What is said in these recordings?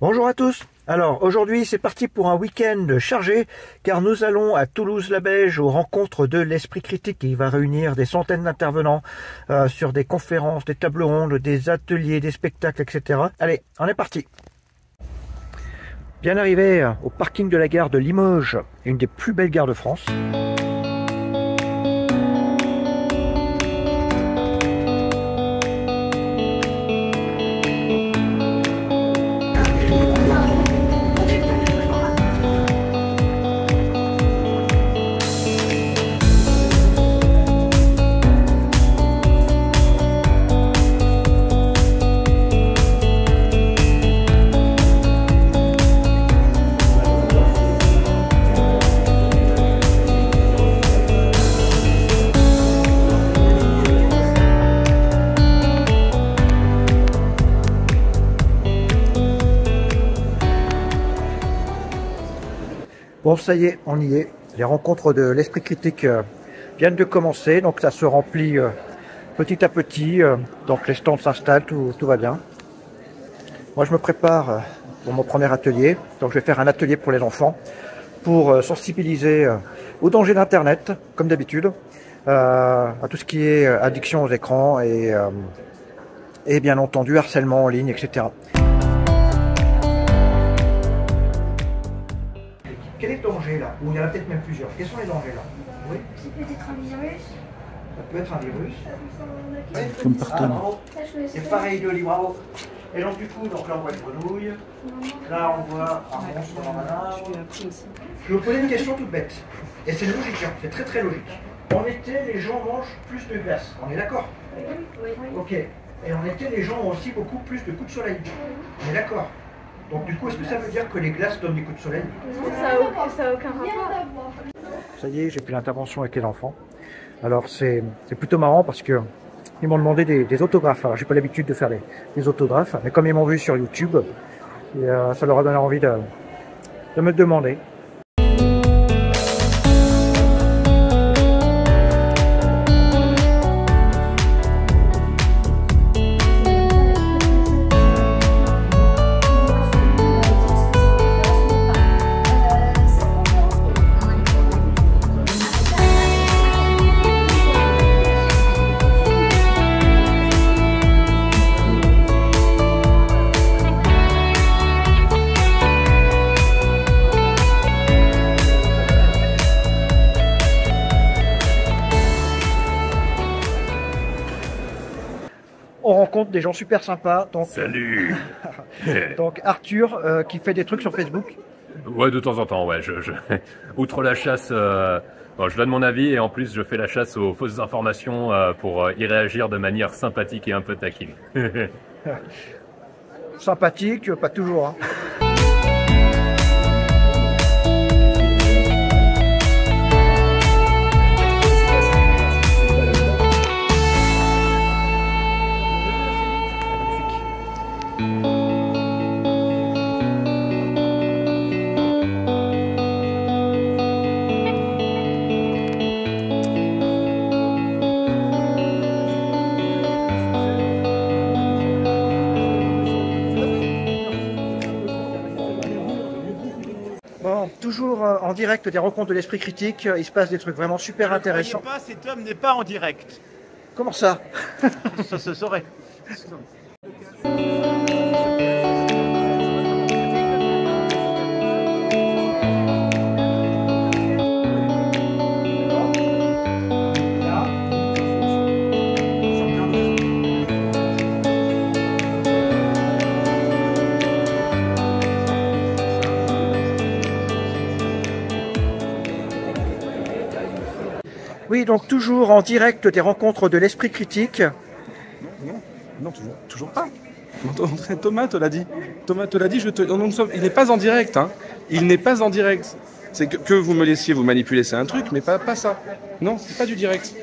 Bonjour à tous. Alors aujourd'hui c'est parti pour un week-end chargé car nous allons à Toulouse-la-Beige aux rencontres de l'Esprit Critique qui va réunir des centaines d'intervenants sur des conférences, des tables rondes, des ateliers, des spectacles, etc. Allez, on est parti. Bien arrivé au parking de la gare de Limoges, une des plus belles gares de France. Bon, ça y est, on y est. Les rencontres de l'Esprit Critique viennent de commencer, donc ça se remplit petit à petit. Donc les stands s'installent, tout va bien. Moi, je me prépare pour mon premier atelier. Donc je vais faire un atelier pour les enfants, pour sensibiliser aux dangers d'Internet, comme d'habitude, à tout ce qui est addiction aux écrans et bien entendu harcèlement en ligne, etc. Quel est le danger là? Ou il y en a peut-être même plusieurs. Quels sont les dangers là? Oui. C'est peut-être un virus. Ça peut être un virus. Comme partout. C'est pareil de livre. Bravo. Et donc du coup, donc là on voit une grenouille. Là on voit un monstre dans un arbre. Je vais vous poser une question toute bête. Et c'est logique, hein. C'est très très logique. En été, les gens mangent plus de glace. On est d'accord? Oui. Ok. Et en été, les gens ont aussi beaucoup plus de coups de soleil. On est d'accord? Donc du coup, est-ce que ça veut dire que les glaces donnent des coups de soleil? Ça n'a aucun rapport. Ça y est, j'ai fait l'intervention avec les enfants. Alors c'est plutôt marrant parce que ils m'ont demandé des autographes. Alors j'ai pas l'habitude de faire des autographes, mais comme ils m'ont vu sur YouTube, ça leur a donné envie de me demander. On rencontre des gens super sympas. Donc, Salut. Donc Arthur qui fait des trucs sur Facebook. Ouais, de temps en temps, ouais. Outre la chasse, bon, je donne mon avis et en plus je fais la chasse aux fausses informations pour y réagir de manière sympathique et un peu taquine. Sympathique, pas toujours. Hein. Bon, toujours en direct des rencontres de l'Esprit Critique, il se passe des trucs vraiment super intéressants. Ne croyez pas, cet homme n'est pas en direct. Comment ça? Ça se saurait. Oui, donc toujours en direct des rencontres de l'Esprit Critique. Non, toujours pas. Thomas te l'a dit. Thomas te l'a dit, il n'est pas en direct. Hein. Il n'est pas en direct. C'est que vous me laissiez vous manipuler, c'est un truc, mais pas ça. Non, c'est pas du direct.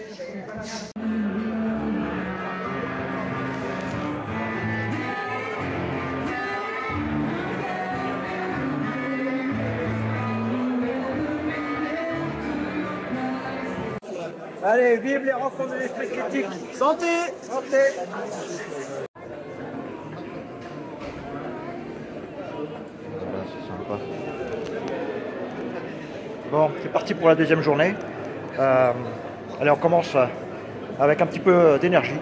Allez, vive les rencontres de l'Esprit Critique. Santé! Santé. Bon, c'est parti pour la deuxième journée. Allez, on commence avec un petit peu d'énergie.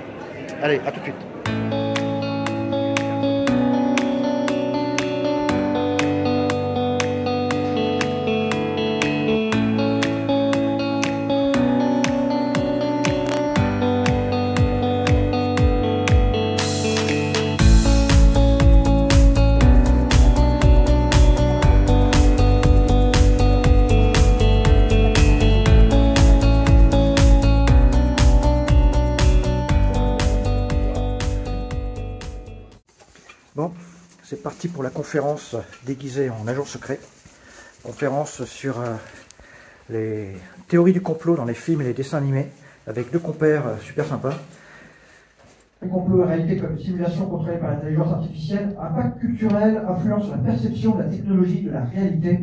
Allez, à tout de suite. Bon, c'est parti pour la conférence déguisée en agent secret. Conférence sur les théories du complot dans les films et les dessins animés, avec deux compères super sympas. Le complot est réalité comme une simulation contrôlée par l'intelligence artificielle, impact culturel, influence sur la perception de la technologie, de la réalité.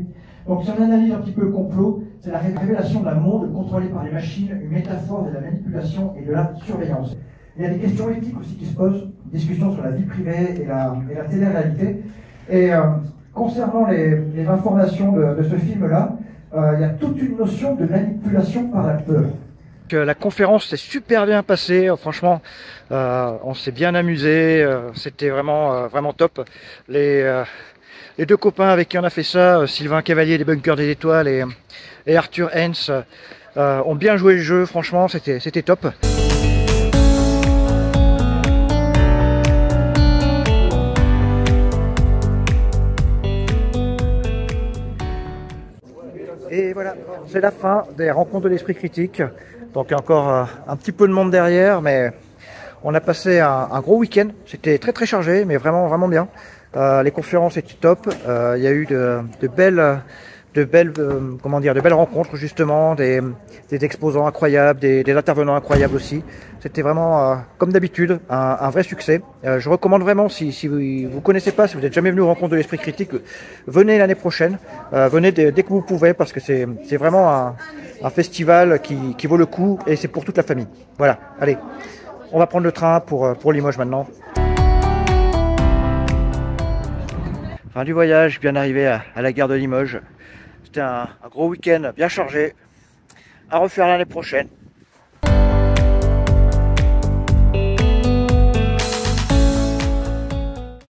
Donc si on analyse un petit peu le complot, c'est la révélation d'un monde contrôlé par les machines, une métaphore de la manipulation et de la surveillance. Il y a des questions éthiques aussi qui se posent, discussions sur la vie privée et la télé-réalité. Et concernant les informations de ce film-là, il y a toute une notion de manipulation par la peur. La conférence s'est super bien passée, franchement, on s'est bien amusé, c'était vraiment top. Les deux copains avec qui on a fait ça, Sylvain Cavalier des Bunkers des Étoiles et Arthur Hens, ont bien joué le jeu, franchement, c'était top. Et voilà, c'est la fin des rencontres de l'esprit critique. Donc il y a encore un petit peu de monde derrière, mais on a passé un gros week-end. C'était très chargé, mais vraiment bien. Les conférences étaient top. Il y a eu de belles rencontres justement, des exposants incroyables, des intervenants incroyables aussi. C'était vraiment, comme d'habitude, un vrai succès. Je recommande vraiment, si vous connaissez pas, si vous n'êtes jamais venu aux rencontres de l'esprit critique, venez l'année prochaine. Venez dès que vous pouvez, parce que c'est vraiment un festival qui vaut le coup, et c'est pour toute la famille. Voilà, allez, on va prendre le train pour Limoges maintenant. Fin du voyage, bien arrivé à la gare de Limoges. C'était un gros week-end bien chargé, à refaire l'année prochaine.